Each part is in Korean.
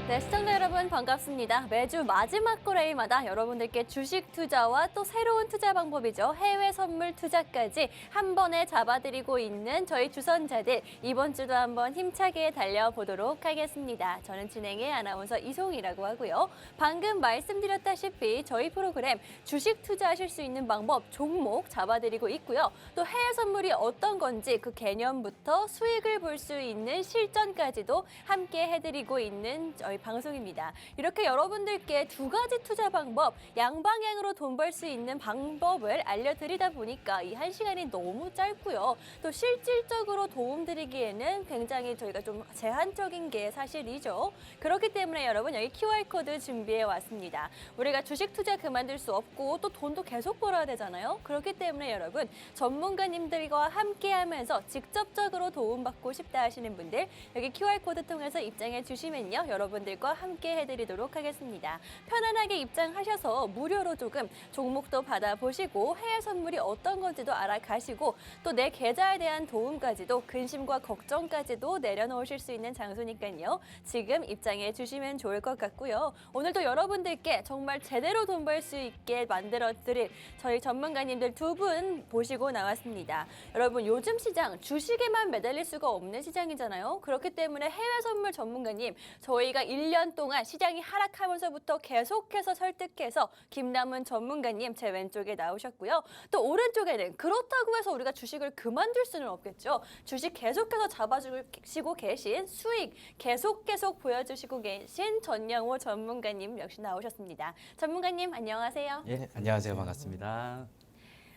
네, 시청자 여러분 반갑습니다. 매주 마지막 거래일마다 여러분들께 주식 투자와 또 새로운 투자 방법이죠. 해외 선물 투자까지 한 번에 잡아드리고 있는 저희 주선자들, 이번 주도 한번 힘차게 달려보도록 하겠습니다. 저는 진행의 아나운서 이송이라고 하고요. 방금 말씀드렸다시피 저희 프로그램 주식 투자하실 수 있는 방법, 종목 잡아드리고 있고요. 또 해외 선물이 어떤 건지 그 개념부터 수익을 볼 수 있는 실전까지도 함께 해드리고 있는 저희 방송입니다. 이렇게 여러분들께 두 가지 투자 방법, 양방향으로 돈 벌 수 있는 방법을 알려드리다 보니까 이 한 시간이 너무 짧고요. 또 실질적으로 도움드리기에는 굉장히 저희가 좀 제한적인 게 사실이죠. 그렇기 때문에 여러분 여기 QR코드 준비해 왔습니다. 우리가 주식 투자 그만둘 수 없고 또 돈도 계속 벌어야 되잖아요. 그렇기 때문에 여러분 전문가님들과 함께 하면서 직접적으로 도움받고 싶다 하시는 분들 여기 QR코드 통해서 입장해 주시면요. 여러분들과 함께 해드리도록 하겠습니다. 편안하게 입장하셔서 무료로 조금 종목도 받아보시고 해외 선물이 어떤 건지도 알아가시고 또 내 계좌에 대한 도움까지도 근심과 걱정까지도 내려놓으실 수 있는 장소니까요. 지금 입장해 주시면 좋을 것 같고요. 오늘도 여러분들께 정말 제대로 돈 벌 수 있게 만들어드릴 저희 전문가님들 두 분 모시고 나왔습니다. 여러분 요즘 시장 주식에만 매달릴 수가 없는 시장이잖아요. 그렇기 때문에 해외 선물 전문가님 저희가 1년 동안 시장이 하락하면서부터 계속해서 설득해서 김남은 전문가님 제 왼쪽에 나오셨고요. 또 오른쪽에는 그렇다고 해서 우리가 주식을 그만둘 수는 없겠죠. 주식 계속해서 잡아주시고 계신 수익 계속 보여주시고 계신 전영호 전문가님 역시 나오셨습니다. 전문가님 안녕하세요. 예, 안녕하세요. 반갑습니다.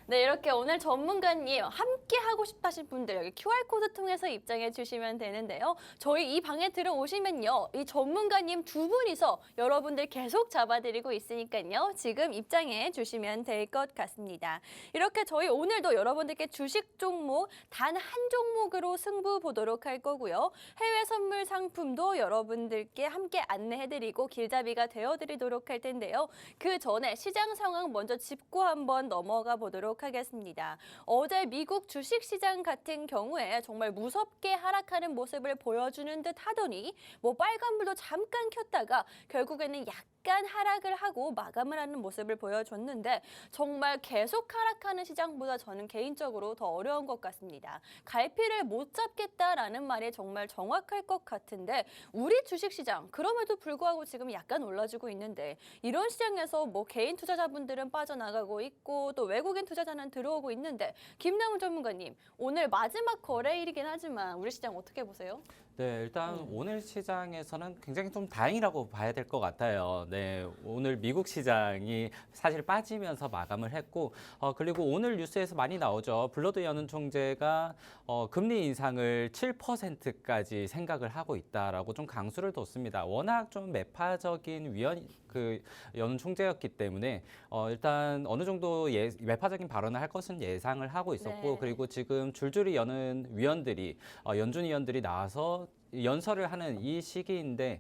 네, 이렇게 오늘 전문가님 함께 하고 싶다 하신 분들 여기 QR코드 통해서 입장해 주시면 되는데요. 저희 이 방에 들어오시면요. 이 전문가님 두 분이서 여러분들 계속 잡아드리고 있으니까요. 지금 입장해 주시면 될 것 같습니다. 이렇게 저희 오늘도 여러분들께 주식 종목 단 한 종목으로 승부 보도록 할 거고요. 해외 선물 상품도 여러분들께 함께 안내해드리고 길잡이가 되어드리도록 할 텐데요. 그 전에 시장 상황 먼저 짚고 한번 넘어가 보도록 하겠습니다. 어제 미국 주식시장 같은 경우에 정말 무섭게 하락하는 모습을 보여주는 듯 하더니 뭐 빨간불도 잠깐 켰다가 결국에는 약간 하락을 하고 마감을 하는 모습을 보여줬는데 정말 계속 하락하는 시장보다 저는 개인적으로 더 어려운 것 같습니다. 갈피를 못 잡겠다라는 말이 정말 정확할 것 같은데 우리 주식시장 그럼에도 불구하고 지금 약간 올라지고 있는데 이런 시장에서 뭐 개인 투자자분들은 빠져나가고 있고 또 외국인 투자자는 들어오고 있는데 김남은 전문가님 오늘 마지막 거래일이긴 하지만 우리 시장 어떻게 보세요? 네, 일단 오늘 시장에서는 굉장히 좀 다행이라고 봐야 될 것 같아요. 네, 오늘 미국 시장이 사실 빠지면서 마감을 했고, 그리고 오늘 뉴스에서 많이 나오죠. 블러드 연은 총재가 금리 인상을 7%까지 생각을 하고 있다라고 좀 강수를 뒀습니다. 워낙 좀 매파적인 연은 총재였기 때문에 일단 어느 정도 매파적인 발언을 할 것은 예상을 하고 있었고, 네. 그리고 지금 줄줄이 여는 위원들이 연준 위원들이 나와서 연설을 하는 이 시기인데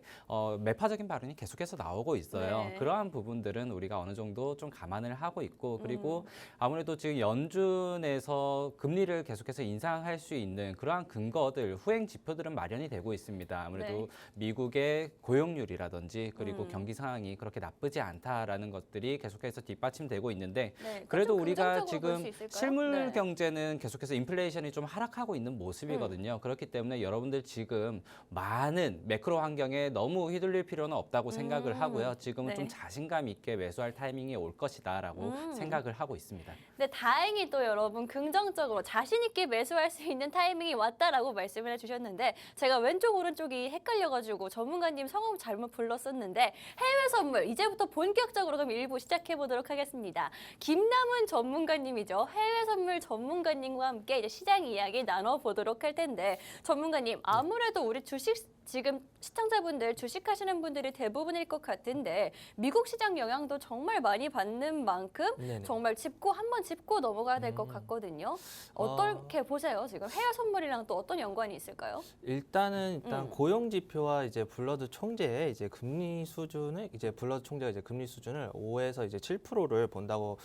매파적인 발언이 계속해서 나오고 있어요. 네. 그러한 부분들은 우리가 어느 정도 좀 감안을 하고 있고 그리고 아무래도 지금 연준에서 금리를 계속해서 인상할 수 있는 그러한 근거들, 후행 지표들은 마련이 되고 있습니다. 아무래도 네. 미국의 고용률이라든지 그리고 경기 상황이 그렇게 나쁘지 않다라는 것들이 계속해서 뒷받침되고 있는데 네, 그래도 좀 우리가 긍정적으로 볼수 지금 있을까요? 실물 네. 경제는 계속해서 인플레이션이 좀 하락하고 있는 모습이거든요. 그렇기 때문에 여러분들 지금 많은 매크로 환경에 너무 휘둘릴 필요는 없다고 생각을 하고요. 지금은 네. 좀 자신감 있게 매수할 타이밍이 올 것이다라고 생각을 하고 있습니다. 근데 다행히 또 여러분 긍정적으로 자신 있게 매수할 수 있는 타이밍이 왔다라고 말씀을 해주셨는데 제가 왼쪽 오른쪽이 헷갈려가지고 전문가님 성함 잘못 불렀었는데 해외 선물 이제부터 본격적으로 그럼 일부 시작해 보도록 하겠습니다. 김남은 전문가님이죠. 해외 선물 전문가님과 함께 이제 시장 이야기 나눠보도록 할 텐데 전문가님 아무래도 우리 주식 지금 시청자분들 주식하시는 분들이 대부분일 것 같은데 미국 시장 영향도 정말 많이 받는 만큼 네네. 정말 한번 짚고 넘어가야 될 것 같거든요. 어떻게 보세요? 지금 해외 선물이랑 또 어떤 연관이 있을까요? 일단 고용 지표와 이제 블러드 총재의 이제 금리 수준을 블러드 총재가 이제 금리 수준을 5에서 이제 7%를 본다고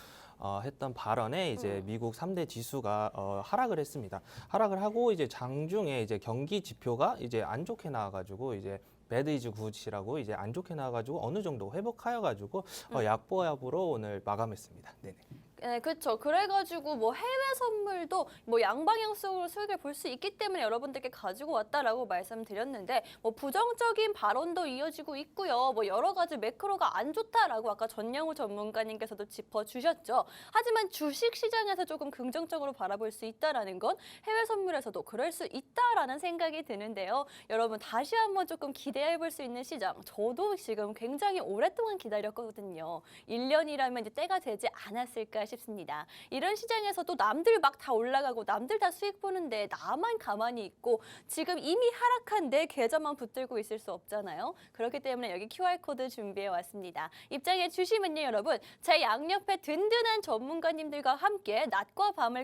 했던 발언에 이제 미국 3대 지수가 하락을 했습니다. 하락을 하고 이제 장중에 이제 경기 지표가 이제 안 좋게 나왔 나와가지고 이제 배드 이즈 굿이라고 이제 안 좋게 나와가지고 어느 정도 회복하여가지고 약보합으로 오늘 마감했습니다. 네네. 네, 그렇죠. 그래가지고 뭐 해외 선물도 뭐 양방향성으로 수익을 볼 수 있기 때문에 여러분들께 가지고 왔다라고 말씀드렸는데 뭐 부정적인 발언도 이어지고 있고요. 뭐 여러 가지 매크로가 안 좋다라고 아까 전영우 전문가님께서도 짚어주셨죠. 하지만 주식 시장에서 조금 긍정적으로 바라볼 수 있다라는 건 해외 선물에서도 그럴 수 있다라는 생각이 드는데요. 여러분 다시 한번 조금 기대해 볼 수 있는 시장. 저도 지금 굉장히 오랫동안 기다렸거든요. 1년이라면 이제 때가 되지 않았을까 싶습니다. 이런 시장에서도 남들 막 다 올라가고 남들 다 수익 보는데 나만 가만히 있고 지금 이미 하락한 내 계좌만 붙들고 있을 수 없잖아요. 그렇기 때문에 여기 QR코드 준비해 왔습니다. 입장해 주시면요, 여러분. 제 양옆에 든든한 전문가님들과 함께 낮과 밤을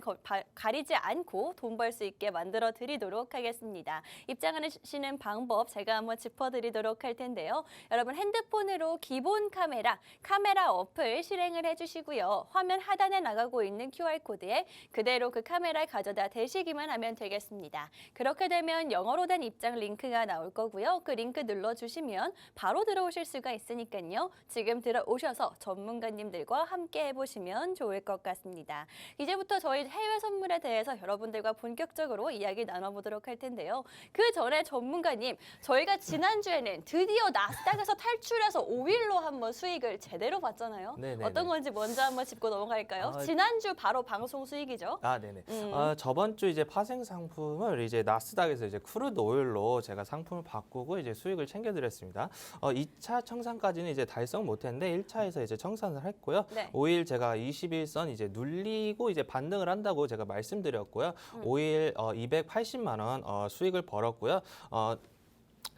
가리지 않고 돈 벌 수 있게 만들어 드리도록 하겠습니다. 입장하시는 방법 제가 한번 짚어드리도록 할 텐데요. 여러분 핸드폰으로 기본 카메라 어플 실행을 해주시고요. 화면 하단에 나가고 있는 QR코드에 그대로 그 카메라를 가져다 대시기만 하면 되겠습니다. 그렇게 되면 영어로 된 입장 링크가 나올 거고요. 그 링크 눌러주시면 바로 들어오실 수가 있으니까요. 지금 들어오셔서 전문가님들과 함께 해보시면 좋을 것 같습니다. 이제부터 저희 해외 선물에 대해서 여러분들과 본격적으로 이야기 나눠보도록 할 텐데요. 그 전에 전문가님, 저희가 지난주에는 드디어 나스닥에서 탈출해서 5일로 한번 수익을 제대로 봤잖아요. 네네네. 어떤 건지 먼저 한번 짚고 넘어갈까요? 지난주 바로 방송 수익이죠. 네네. 저번 주 이제 파생 상품을 이제 나스닥에서 이제 크루드 오일로 제가 상품을 바꾸고 이제 수익을 챙겨드렸습니다. 2차 청산까지는 이제 달성 못했는데 1차에서 이제 청산을 했고요. 네. 오일 제가 21선 이제 눌리고 이제 반등을 한다고 제가 말씀드렸고요. 오일 280만 원 수익을 벌었고요.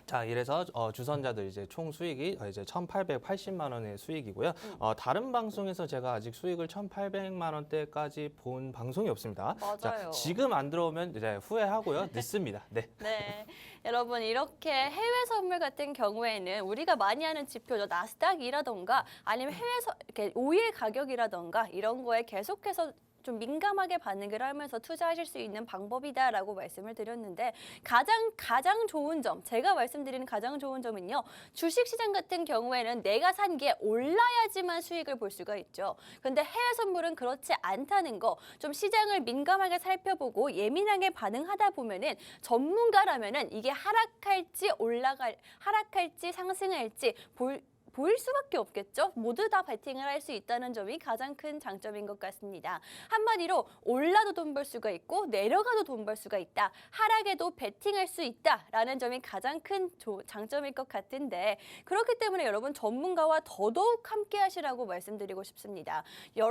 자, 이래서 주선자들 이제 총 수익이 이제 1,880만 원의 수익이고요. 다른 방송에서 제가 아직 수익을 1,800만 원대까지 본 방송이 없습니다. 맞아요. 자, 지금 안 들어오면 이제 후회하고요. 늦습니다. 네. 네, 여러분 이렇게 해외 선물 같은 경우에는 우리가 많이 하는 지표죠. 나스닥이라던가 아니면 이렇게 오일 가격이라던가 이런 거에 계속해서 좀 민감하게 반응을 하면서 투자하실 수 있는 방법이다라고 말씀을 드렸는데 가장 좋은 점, 제가 말씀드리는 가장 좋은 점은요. 주식시장 같은 경우에는 내가 산 게 올라야지만 수익을 볼 수가 있죠. 근데 해외 선물은 그렇지 않다는 거, 좀 시장을 민감하게 살펴보고 예민하게 반응하다 보면은 전문가라면은 이게 하락할지 상승할지 보일 수밖에 없겠죠. 모두 다 베팅을 할 수 있다는 점이 가장 큰 장점인 것 같습니다. 한마디로 올라도 돈 벌 수가 있고 내려가도 돈 벌 수가 있다. 하락에도 베팅할 수 있다라는 점이 가장 큰 장점일 것 같은데 그렇기 때문에 여러분 전문가와 더더욱 함께 하시라고 말씀드리고 싶습니다.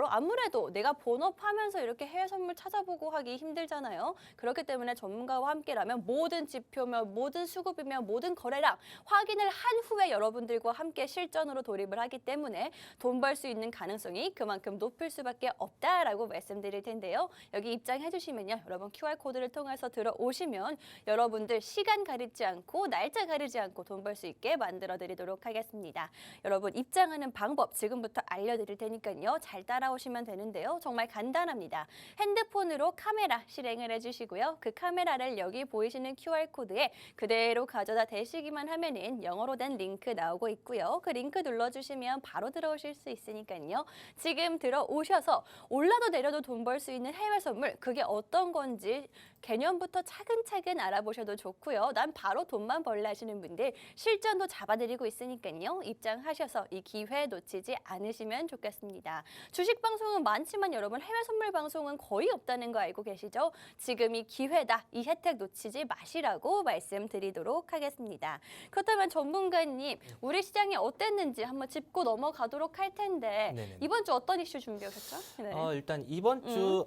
아무래도 내가 본업하면서 이렇게 해외 선물 찾아보고 하기 힘들잖아요. 그렇기 때문에 전문가와 함께라면 모든 지표며 모든 수급이며 모든 거래량 확인을 한 후에 여러분들과 함께 실전으로 돌입을 하기 때문에 돈 벌 수 있는 가능성이 그만큼 높을 수밖에 없다라고 말씀드릴 텐데요. 여기 입장해 주시면요. 여러분 QR코드를 통해서 들어오시면 여러분들 시간 가리지 않고 날짜 가리지 않고 돈 벌 수 있게 만들어 드리도록 하겠습니다. 여러분 입장하는 방법 지금부터 알려드릴 테니까요. 잘 따라오시면 되는데요. 정말 간단합니다. 핸드폰으로 카메라 실행을 해주시고요. 그 카메라를 여기 보이시는 QR코드에 그대로 가져다 대시기만 하면은 영어로 된 링크 나오고 있고요. 그 링크 눌러주시면 바로 들어오실 수 있으니까요. 지금 들어오셔서 올라도 내려도 돈 벌 수 있는 해외 선물 그게 어떤 건지 개념부터 차근차근 알아보셔도 좋고요. 난 바로 돈만 벌래 하시는 분들 실전도 잡아드리고 있으니까요. 입장하셔서 이 기회 놓치지 않으시면 좋겠습니다. 주식 방송은 많지만 여러분 해외 선물 방송은 거의 없다는 거 알고 계시죠? 지금이 기회다. 이 혜택 놓치지 마시라고 말씀드리도록 하겠습니다. 그렇다면 전문가님, 우리 시장이 어땠는지 한번 짚고 넘어가도록 할 텐데 네네. 이번 주 어떤 이슈 준비하셨죠? 네. 일단 이번 주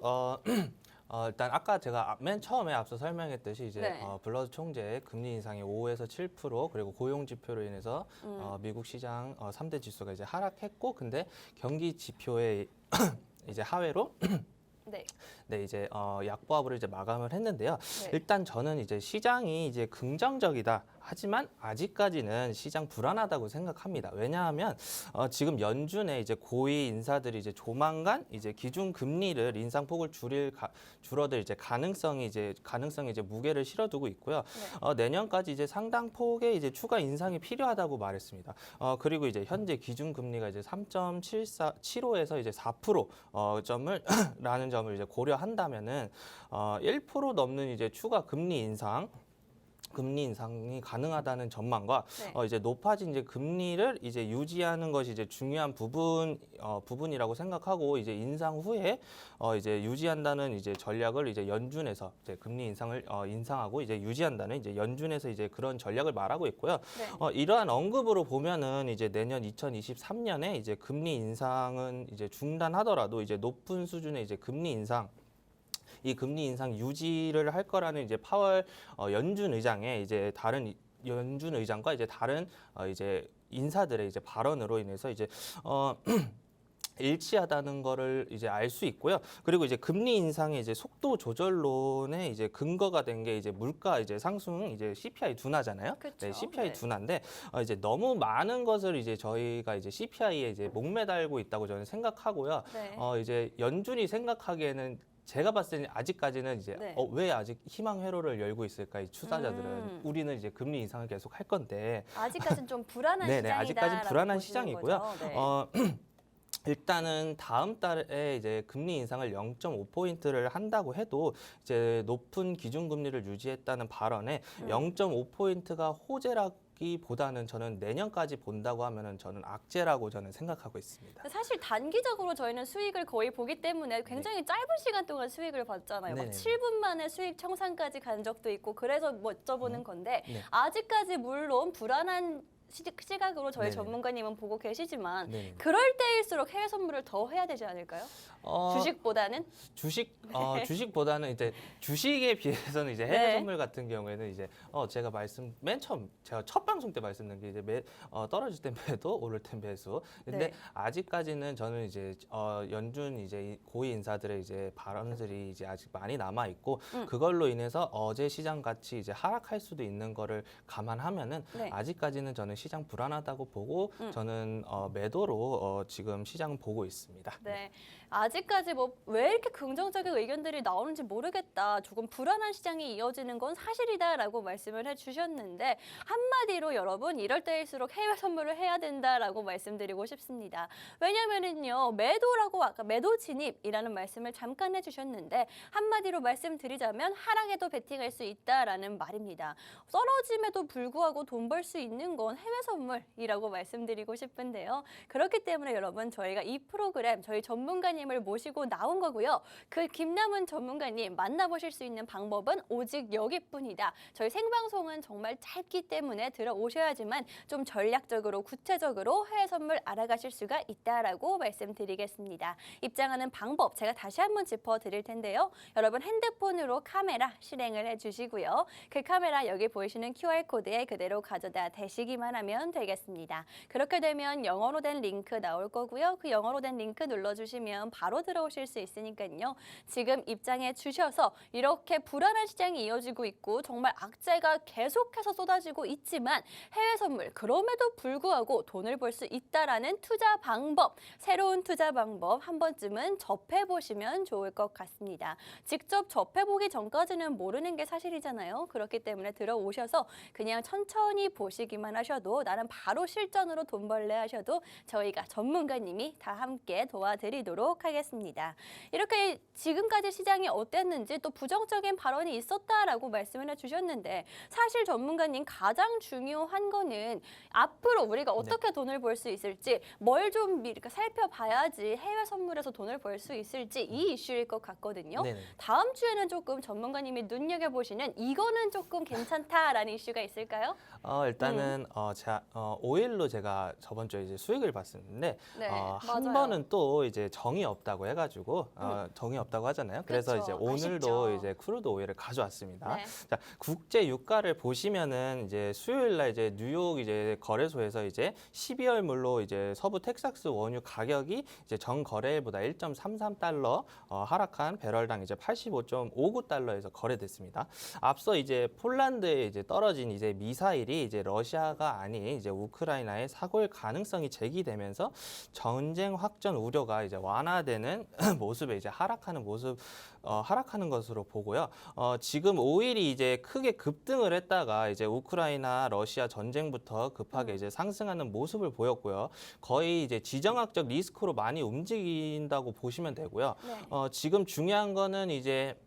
일단 아까 제가 맨 처음에 앞서 설명했듯이 이제 네. 블러드 총재의 금리 인상이 5에서 7% 그리고 고용 지표로 인해서 미국 시장 3대 지수가 이제 하락했고 근데 경기 지표에 이제 하회로 네. 네, 이제 약보합으로 이제 마감을 했는데요. 네. 일단 저는 이제 시장이 이제 긍정적이다. 하지만 아직까지는 시장 불안하다고 생각합니다. 왜냐하면 지금 연준의 이제 고위 인사들이 이제 조만간 이제 기준 금리를 인상폭을 줄어들 이제 가능성이 이제 무게를 실어두고 있고요. 내년까지 이제 상당 폭의 이제 추가 인상이 필요하다고 말했습니다. 그리고 이제 현재 기준 금리가 이제 3.75에서 이제 4% 점을 라는 점을 이제 고려한다면은 1% 넘는 이제 추가 금리 인상이 가능하다는 전망과 이제 높아진 이제 금리를 이제 유지하는 것이 이제 중요한 부분이라고 생각하고 이제 인상 후에 이제 유지한다는 이제 전략을 이제 연준에서 이제 금리 인상을 인상하고 이제 유지한다는 이제 연준에서 이제 그런 전략을 말하고 있고요. 이러한 언급으로 보면은 이제 내년 2023년에 이제 금리 인상은 이제 중단하더라도 이제 높은 수준의 이제 이 금리 인상 유지를 할 거라는 이제 파월 연준 의장의 이제 다른 연준 의장과 이제 다른 이제 인사들의 이제 발언으로 인해서 이제 일치하다는 거를 이제 알 수 있고요. 그리고 이제 금리 인상의 이제 속도 조절론의 이제 근거가 된 게 이제 물가 이제 상승 이제 CPI 둔화잖아요. 그쵸? 네, CPI 네. 둔화인데 이제 너무 많은 것을 이제 저희가 이제 CPI에 이제 목매달고 있다고 저는 생각하고요. 이제 연준이 생각하기에는 제가 봤을 때는 아직까지는 이제 왜 아직 희망 회로를 열고 있을까 이 투자자들은 우리는 이제 금리 인상을 계속 할 건데 아직까지는 좀 불안한 네네, 시장이다. 아직까지는 불안한 시장이고요. 일단은 다음 달에 이제 금리 인상을 0.5포인트를 한다고 해도 이제 높은 기준금리를 유지했다는 발언에 0.5포인트가 호재라기보다는 저는 내년까지 본다고 하면은 저는 악재라고 저는 생각하고 있습니다. 사실 단기적으로 저희는 수익을 거의 보기 때문에 굉장히 짧은 시간 동안 수익을 봤잖아요. 막 네네. 7분 만에 수익 청산까지 간 적도 있고 그래서 뭐 여쭤보는 건데 네. 아직까지 물론 불안한 시각으로 저희 네네. 전문가님은 보고 계시지만 네네. 그럴 때일수록 해외 선물을 더 해야 되지 않을까요? 주식보다는? 주식보다는 이제 주식에 비해서는 이제 해외 선물 같은 경우에는 이제 제가 맨 처음 제가 첫 방송 때 말씀드린 게 이제 떨어질 땐 매도, 오를 땐 매수. 근데 아직까지는 저는 이제 연준 이제 고위 인사들의 이제 발언들이 이제 아직 많이 남아 있고 그걸로 인해서 어제 시장 같이 이제 하락할 수도 있는 거를 감안하면은 아직까지는 저는 시장 불안하다고 보고 저는 매도로 지금 시장은 보고 있습니다. 네. 아직까지 뭐 왜 이렇게 긍정적인 의견들이 나오는지 모르겠다. 조금 불안한 시장이 이어지는 건 사실이다라고 말씀을 해주셨는데 한마디로 여러분 이럴 때일수록 해외 선물을 해야 된다라고 말씀드리고 싶습니다. 왜냐면은요 매도라고 아까 매도 진입이라는 말씀을 잠깐 해주셨는데 한마디로 말씀드리자면 하락에도 베팅할 수 있다라는 말입니다. 떨어짐에도 불구하고 돈 벌 수 있는 건 해외 선물이라고 말씀드리고 싶은데요. 그렇기 때문에 여러분 저희가 이 프로그램 저희 전문가님을 모시고 나온 거고요. 그 김남은 전문가님 만나보실 수 있는 방법은 오직 여기뿐이다. 저희 생방송은 정말 짧기 때문에 들어오셔야지만 좀 전략적으로 구체적으로 해외 선물 알아가실 수가 있다라고 말씀드리겠습니다. 입장하는 방법 제가 다시 한번 짚어드릴 텐데요. 여러분 핸드폰으로 카메라 실행을 해주시고요. 그 카메라 여기 보이시는 QR코드에 그대로 가져다 대시기만 하면 되겠습니다. 그렇게 되면 영어로 된 링크 나올 거고요. 그 영어로 된 링크 눌러주시면 바로 들어오실 수 있으니까요. 지금 입장해 주셔서 이렇게 불안한 시장이 이어지고 있고 정말 악재가 계속해서 쏟아지고 있지만 해외 선물 그럼에도 불구하고 돈을 벌 수 있다라는 투자 방법, 새로운 투자 방법 한 번쯤은 접해보시면 좋을 것 같습니다. 직접 접해보기 전까지는 모르는 게 사실이잖아요. 그렇기 때문에 들어오셔서 그냥 천천히 보시기만 하셔도 나는 바로 실전으로 돈 벌래 하셔도 저희가 전문가님이 다 함께 도와드리도록 하겠습니다. 이렇게 지금까지 시장이 어땠는지 또 부정적인 발언이 있었다라고 말씀을 해주셨는데 사실 전문가님 가장 중요한 거는 앞으로 우리가 어떻게 돈을 벌 수 있을지 뭘 좀 살펴봐야지 해외 선물에서 돈을 벌 수 있을지 이 이슈일 것 같거든요. 다음 주에는 조금 전문가님이 눈여겨보시는 이거는 조금 괜찮다라는 이슈가 있을까요? 일단은 제가 오일로 제가 저번 주에 이제 수익을 봤었는데 한 맞아요. 번은 또 이제 정이 없다고 해가지고 정이 없다고 하잖아요. 그래서 그쵸, 이제 오늘도 아쉽죠. 이제 크루드 오일을 가져왔습니다. 네. 자, 국제 유가를 보시면은 이제 수요일 날 이제 뉴욕 이제 거래소에서 이제 12월 물로 이제 서부 텍사스 원유 가격이 이제 전 거래일보다 1.33달러 하락한 배럴당 이제 85.59달러에서 거래됐습니다. 앞서 이제 폴란드에 이제 떨어진 이제 미사일이 이제 러시아가 아닌 이제 우크라이나의 사고일 가능성이 제기되면서 전쟁 확전 우려가 이제 완화되는 모습에 이제 하락하는 것으로 보고요. 지금 오일이 이제 크게 급등을 했다가 이제 우크라이나 러시아 전쟁부터 급하게 이제 상승하는 모습을 보였고요. 거의 이제 지정학적 리스크로 많이 움직인다고 보시면 되고요. 네. 지금 중요한 거는 이제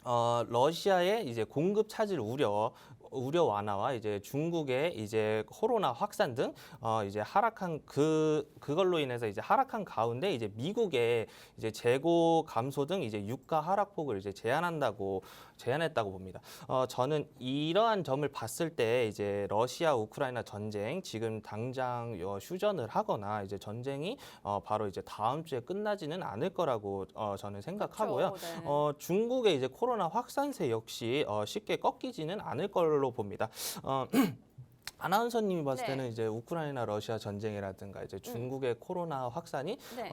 러시아의 이제 공급 차질 우려 완화와 이제 중국의 이제 코로나 확산 등 이제 하락한 그걸로 인해서 이제 하락한 가운데 이제 미국의 이제 재고 감소 등 이제 유가 하락폭을 이제 제한했다고 봅니다. 저는 이러한 점을 봤을 때 이제 러시아 우크라이나 전쟁 지금 당장 휴전을 하거나 이제 전쟁이 바로 이제 다음 주에 끝나지는 않을 거라고 저는 생각하고요. 그렇죠. 네. 중국의 이제 코로나 확산세 역시 쉽게 꺾이지는 않을 걸로 봅니다. 아나운서님이 봤을 네. 때는 이제 우크라이나 러시아 전쟁이라든가 이제 중국의 코로나 확산이 네.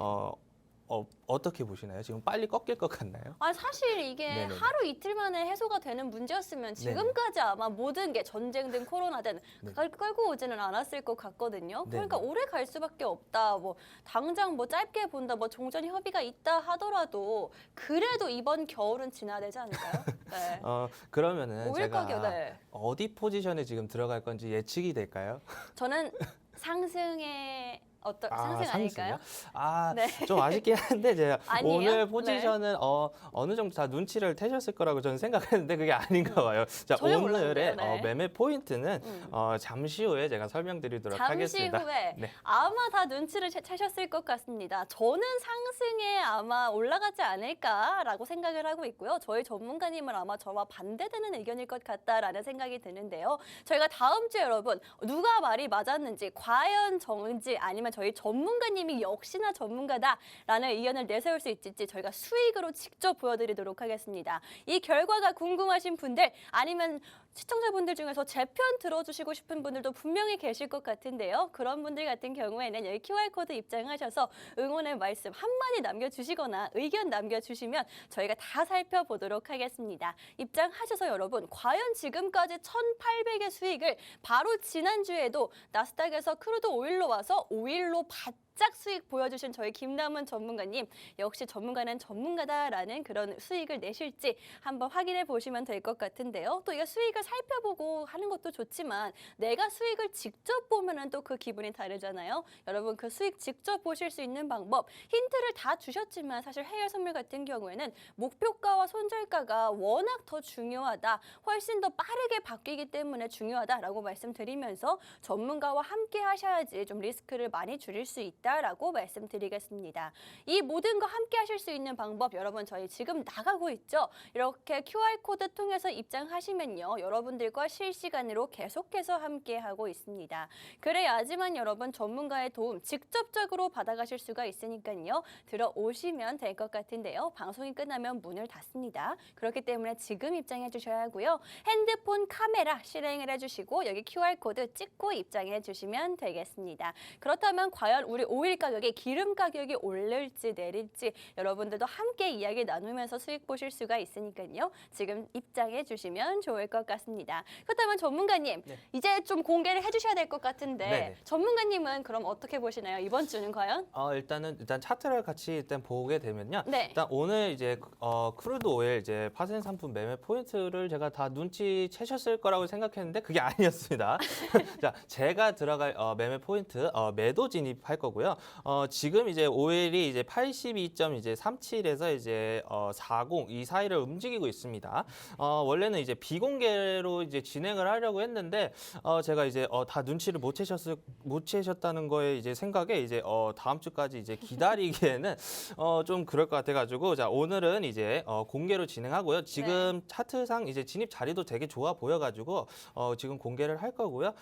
어떻게 보시나요? 지금 빨리 꺾일 것 같나요? 아, 사실 이게 네네네. 하루 이틀 만에 해소가 되는 문제였으면 지금까지 아마 모든 게 전쟁든 코로나든 네. 끌고 오지는 않았을 것 같거든요. 그러니까 네네. 오래 갈 수밖에 없다. 뭐 당장 뭐 짧게 본다. 뭐 종전 협의가 있다 하더라도 그래도 이번 겨울은 지나야 되지 않을까요? 네. 그러면은 오일 제가 가격, 네. 어디 포지션에 지금 들어갈 건지 예측이 될까요? 저는 상승의 상승 상승이요? 아닐까요? 네. 좀 아쉽긴 한데 제가 아니에요? 오늘 포지션은 어느 정도 다 눈치를 채셨을 거라고 저는 생각했는데 그게 아닌가 봐요. 자, 전혀 오늘의 몰랐네요. 네. 매매 포인트는 잠시 후에 제가 설명드리도록 잠시 하겠습니다. 후에 네. 아마 다 눈치를 채셨을 것 같습니다. 저는 상승에 아마 올라가지 않을까라고 생각을 하고 있고요. 저희 전문가님은 아마 저와 반대되는 의견일 것 같다라는 생각이 드는데요. 저희가 다음 주에 여러분 누가 말이 맞았는지 과연 정은지 아니면 저희 전문가님이 역시나 전문가다라는 의견을 내세울 수 있을지 저희가 수익으로 직접 보여드리도록 하겠습니다. 이 결과가 궁금하신 분들 아니면 시청자분들 중에서 제 편 들어주시고 싶은 분들도 분명히 계실 것 같은데요. 그런 분들 같은 경우에는 여기 QR코드 입장하셔서 응원의 말씀 한마디 남겨주시거나 의견 남겨주시면 저희가 다 살펴보도록 하겠습니다. 입장하셔서 여러분 과연 지금까지 1,800의 수익을 바로 지난주에도 나스닥에서 크루드 오일로 와서 오일로 바짝 수익 보여주신 저희 김남은 전문가님 역시 전문가는 전문가다라는 그런 수익을 내실지 한번 확인해 보시면 될 것 같은데요. 또 이게 수익을 살펴보고 하는 것도 좋지만 내가 수익을 직접 보면은 또 그 기분이 다르잖아요. 여러분 그 수익 직접 보실 수 있는 방법 힌트를 다 주셨지만 사실 해외 선물 같은 경우에는 목표가와 손절가가 워낙 더 중요하다. 훨씬 더 빠르게 바뀌기 때문에 중요하다라고 말씀드리면서 전문가와 함께 하셔야지 좀 리스크를 많이 줄일 수 있다라고 말씀드리겠습니다. 이 모든 거 함께 하실 수 있는 방법 여러분 저희 지금 나가고 있죠. 이렇게 QR코드 통해서 입장하시면요. 여러분들과 실시간으로 계속해서 함께 하고 있습니다. 그래야지만 여러분 전문가의 도움 직접적으로 받아가실 수가 있으니까요. 들어오시면 될 것 같은데요. 방송이 끝나면 문을 닫습니다. 그렇기 때문에 지금 입장해 주셔야 하고요. 핸드폰 카메라 실행을 해주시고 여기 QR코드 찍고 입장해 주시면 되겠습니다. 그렇다면 과연 우리 오일 가격이 기름 가격이 오를지 내릴지 여러분들도 함께 이야기 나누면서 수익 보실 수가 있으니까요. 지금 입장해 주시면 좋을 것 같습니다. 그렇다면 전문가님 네. 이제 좀 공개를 해주셔야 될 것 같은데 네네. 전문가님은 그럼 어떻게 보시나요? 이번 주는 과연? 일단 차트를 같이 일단 보게 되면요. 네. 일단 오늘 이제 크루드 오일 이제 파생 상품 매매 포인트를 제가 다 눈치 채셨을 거라고 생각했는데 그게 아니었습니다. 자, 제가 들어갈 매매 포인트 매도 진입할 거고요. 지금 이제 오일이 이제 82.37에서 이제 40 이 사이를 움직이고 있습니다. 원래는 이제 비공개로 이제 진행을 하려고 했는데 제가 이제 다 눈치를 못 채셨다는 거에 이제 생각에 이제 다음 주까지 이제 기다리기에는 좀 그럴 것 같아가지고 자 오늘은 이제 공개로 진행하고요. 지금 차트상 이제 진입 자리도 되게 좋아 보여가지고 지금 공개를 할 거고요.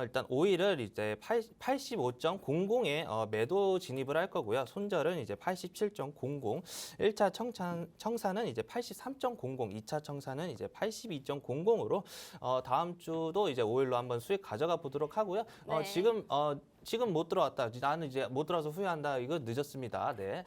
일단 오일을 이제 85.00에 매도 진입을 할 거고요. 손절은 이제 87.00, 1차 청산은 이제 83.00, 2차 청산은 이제 82.00으로 다음 주도 이제 5일로 한번 수익 가져가 보도록 하고요. 네. 지금 못 들어왔다. 나는 이제 못 들어와서 후회한다. 이거 늦었습니다. 네.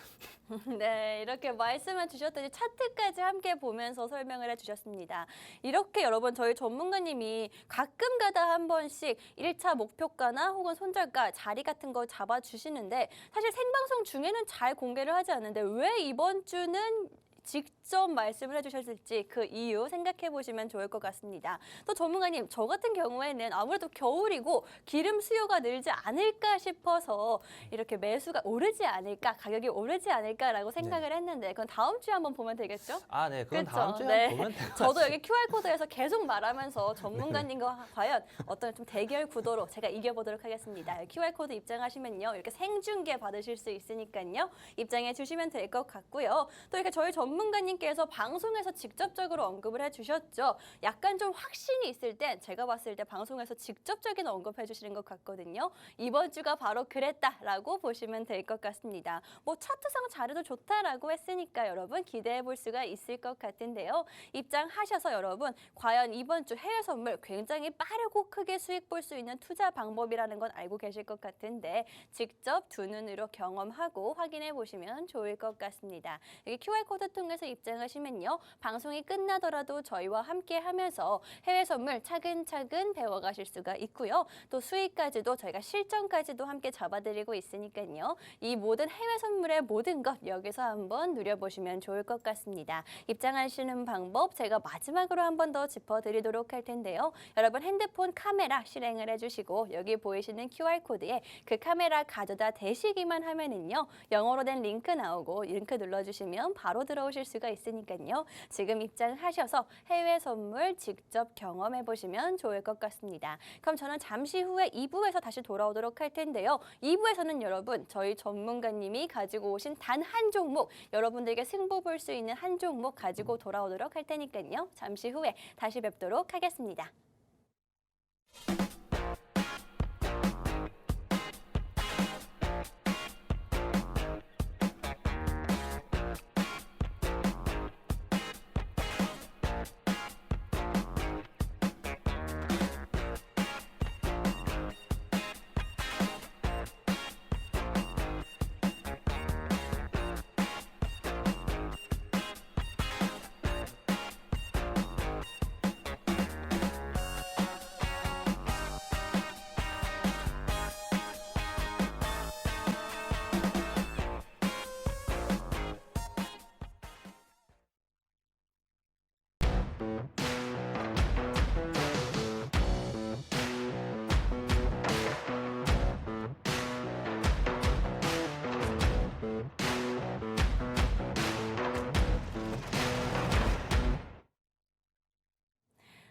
네, 이렇게 말씀을 주셨더니 차트까지 함께 보면서 설명을 해주셨습니다. 이렇게 여러분 저희 전문가님이 가끔 가다 한 번씩 1차 목표가나 혹은 손절가 자리 같은 거 잡아주시는데 사실 생방송 중에는 잘 공개를 하지 않는데 왜 이번 주는 직접 말씀을 해주셨을지 그 이유 생각해 보시면 좋을 것 같습니다. 또 전문가님, 저 같은 경우에는 아무래도 겨울이고 기름 수요가 늘지 않을까 싶어서 이렇게 매수가 오르지 않을까, 가격이 오르지 않을까라고 생각을 했는데 그건 다음 주에 한번 보면 되겠죠? 아, 네. 그건 그렇죠. 다음 주에 네. 보면 될것 같습니다. 저도 여기 QR코드에서 계속 말하면서 전문가님과 과연 어떤 좀 대결 구도로 제가 이겨보도록 하겠습니다. QR코드 입장하시면요. 이렇게 생중계 받으실 수 있으니까요. 입장해 주시면 될 것 같고요. 또 이렇게 저희 전문가님께서 방송에서 직접적으로 언급을 해주셨죠. 약간 좀 확신이 있을 땐 제가 봤을 때 방송에서 직접적인 언급해 주시는 것 같거든요. 이번 주가 바로 그랬다라고 보시면 될 것 같습니다. 뭐 차트상 자료도 좋다라고 했으니까 여러분 기대해 볼 수가 있을 것 같은데요. 입장하셔서 여러분 과연 이번 주 해외 선물 굉장히 빠르고 크게 수익 볼 수 있는 투자 방법이라는 건 알고 계실 것 같은데 직접 두 눈으로 경험하고 확인해 보시면 좋을 것 같습니다. 여기 QR코드 통해서 입장하시면요. 방송이 끝나더라도 저희와 함께 하면서 해외 선물 차근차근 배워가실 수가 있고요. 또 수익까지도 저희가 실전까지도 함께 잡아드리고 있으니까요. 이 모든 해외 선물의 모든 것 여기서 한번 누려보시면 좋을 것 같습니다. 입장하시는 방법 제가 마지막으로 한 번 더 짚어드리도록 할 텐데요. 여러분 핸드폰 카메라 실행을 해주시고 여기 보이시는 QR코드에 그 카메라 가져다 대시기만 하면은요. 영어로 된 링크 나오고 링크 눌러주시면 바로 들어오실 수가 있으니까요. 지금 입장하셔서 해외 선물 직접 경험해 보시면 좋을 것 같습니다. 그럼 저는 잠시 후에 2부에서 다시 돌아오도록 할 텐데요. 2부에서는 여러분 저희 전문가님이 가지고 오신 단 한 종목 여러분들에게 승부 볼 수 있는 한 종목 가지고 돌아오도록 할 테니까요. 잠시 후에 다시 뵙도록 하겠습니다.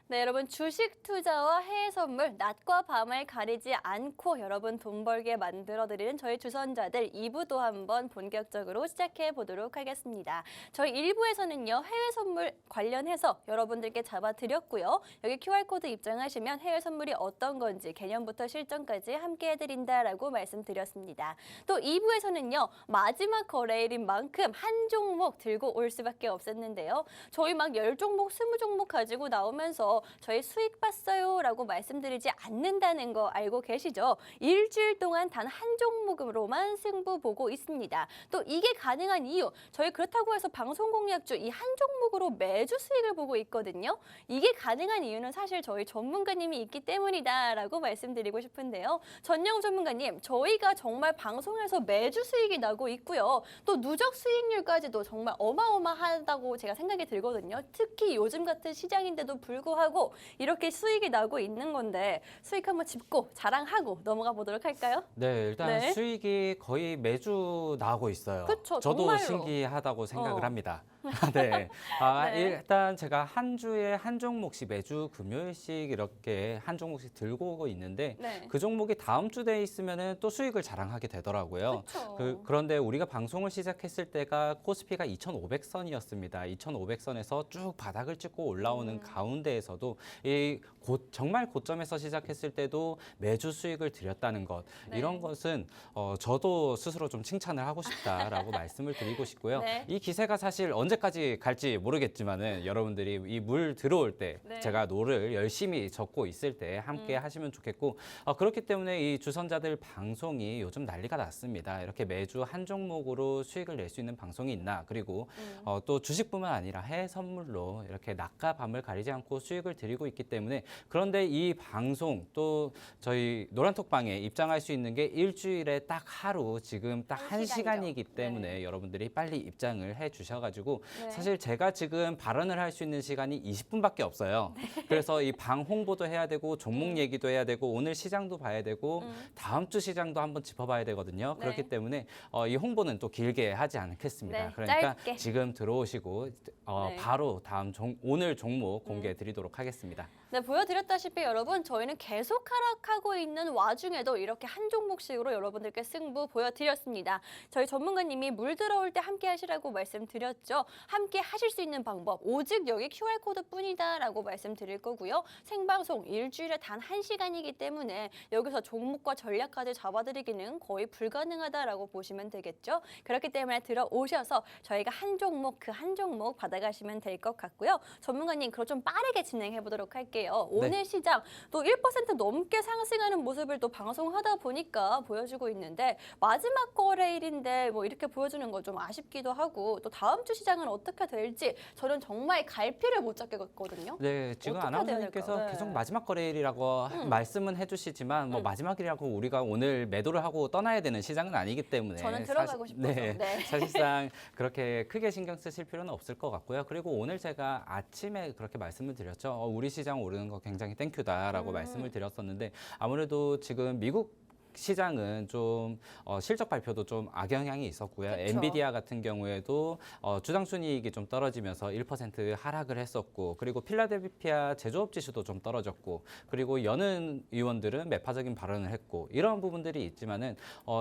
네, 여러분 주식 투자와 해외 선물 낮과 밤을 가리지 않고 여러분 돈 벌게 만들어드리는 저희 주선자들 2부도 한번 본격적으로 시작해 보도록 하겠습니다. 저희 1부에서는요. 해외 선물 관련해서 여러분들께 잡아드렸고요. 여기 QR코드 입장하시면 해외 선물이 어떤 건지 개념부터 실전까지 함께 해드린다라고 말씀드렸습니다. 또 2부에서는요. 마지막 거래일인 만큼 한 종목 들고 올 수밖에 없었는데요. 저희 막 10종목, 20종목 가지고 나오면서 저희 수익 봤어요 라고 말씀드리지 않는다는 거 알고 계시죠? 일주일 동안 단 한 종목으로만 승부 보고 있습니다. 또 이게 가능한 이유, 저희 그렇다고 해서 방송 공략주 이 한 종목으로 매주 수익을 보고 있거든요. 이게 가능한 이유는 사실 저희 전문가님이 있기 때문이다라고 말씀드리고 싶은데요. 전영우 전문가님, 저희가 정말 방송에서 매주 수익이 나고 있고요. 또 누적 수익률까지도 정말 어마어마하다고 제가 생각이 들거든요. 특히 요즘 같은 시장인데도 불구하고 이렇게 수익이 나고 있는 건데 수익 한번 짚고 자랑하고 넘어가 보도록 할까요? 네, 일단 네. 수익이 거의 매주 나오고 있어요. 그쵸, 저도 정말로. 신기하다고 생각을 어. 합니다. 네. 네. 일단 제가 한 주에 한 종목씩 매주 금요일씩 이렇게 한 종목씩 들고 오고 있는데 네. 그 종목이 다음 주 돼 있으면은 또 수익을 자랑하게 되더라고요. 그렇죠. 그런데 우리가 방송을 시작했을 때가 코스피가 2,500선이었습니다. 2,500선에서 쭉 바닥을 찍고 올라오는 가운데에서도 정말 고점에서 시작했을 때도 매주 수익을 드렸다는 것 네. 이런 것은 저도 스스로 좀 칭찬을 하고 싶다라고 말씀을 드리고 싶고요. 네. 이 기세가 사실 언제까지 갈지 모르겠지만은 여러분들이 이 물 들어올 때 네. 제가 노를 열심히 젓고 있을 때 함께 하시면 좋겠고 그렇기 때문에 이 주선자들 방송이 요즘 난리가 났습니다. 이렇게 매주 한 종목으로 수익을 낼 수 있는 방송이 있나 그리고 또 주식뿐만 아니라 해외 선물로 이렇게 낮과 밤을 가리지 않고 수익을 드리고 있기 때문에 그런데 이 방송 또 저희 노란톡방에 입장할 수 있는 게 일주일에 딱 하루 지금 딱 한 한 시간이죠. 시간이기 때문에 여러분들이 빨리 입장을 해 주셔가지고 네. 사실 제가 지금 발언을 할 수 있는 시간이 20분밖에 없어요. 그래서 이 방 홍보도 해야 되고 종목 얘기도 해야 되고 오늘 시장도 봐야 되고 다음 주 시장도 한번 짚어봐야 되거든요. 네. 그렇기 때문에 이 홍보는 또 길게 하지 않겠습니다. 네, 그러니까 짧게. 지금 들어오시고 네. 바로 오늘 종목 공개해 드리도록 하겠습니다. 네, 보여드렸다시피 여러분 저희는 계속 하락하고 있는 와중에도 이렇게 한 종목씩으로 여러분들께 승부 보여드렸습니다. 저희 전문가님이 물 들어올 때 함께 하시라고 말씀드렸죠. 함께 하실 수 있는 방법 오직 여기 QR코드 뿐이다 라고 말씀드릴 거고요. 생방송 일주일에 단 1시간이기 때문에 여기서 종목과 전략까지 잡아드리기는 거의 불가능하다라고 보시면 되겠죠. 그렇기 때문에 들어오셔서 저희가 한 종목 그 한 종목 받아가시면 될 것 같고요. 전문가님 그럼 좀 빠르게 진행해 보도록 할게요. 오늘 시장 또 1% 넘게 상승하는 모습을 또 방송하다 보니까 보여주고 있는데 마지막 거래일인데 뭐 이렇게 보여주는 거 좀 아쉽기도 하고 또 다음 주 시장은 어떻게 될지 저는 정말 갈피를 못 잡겠거든요. 네, 지금 어떻게 해야 아나운서님께서 될까요? 네. 계속 마지막 거래일이라고 말씀은 해주시지만 뭐 마지막이라고 우리가 오늘 매도를 하고 떠나야 되는 시장은 아니기 때문에 저는 들어가고 싶어서. 네. 사실상 그렇게 크게 신경 쓰실 필요는 없을 것 같고요. 그리고 오늘 제가 아침에 그렇게 말씀을 드렸죠. 우리 시장 오르는 거 굉장히 땡큐다라고 말씀을 드렸었는데 아무래도 지금 미국 시장은 좀 실적 발표도 좀 악영향이 있었고요. 그쵸. 엔비디아 같은 경우에도 주당 순이익이 좀 떨어지면서 1% 하락을 했었고 그리고 필라델피아 제조업 지수도 좀 떨어졌고 그리고 여는 의원들은 매파적인 발언을 했고 이런 부분들이 있지만은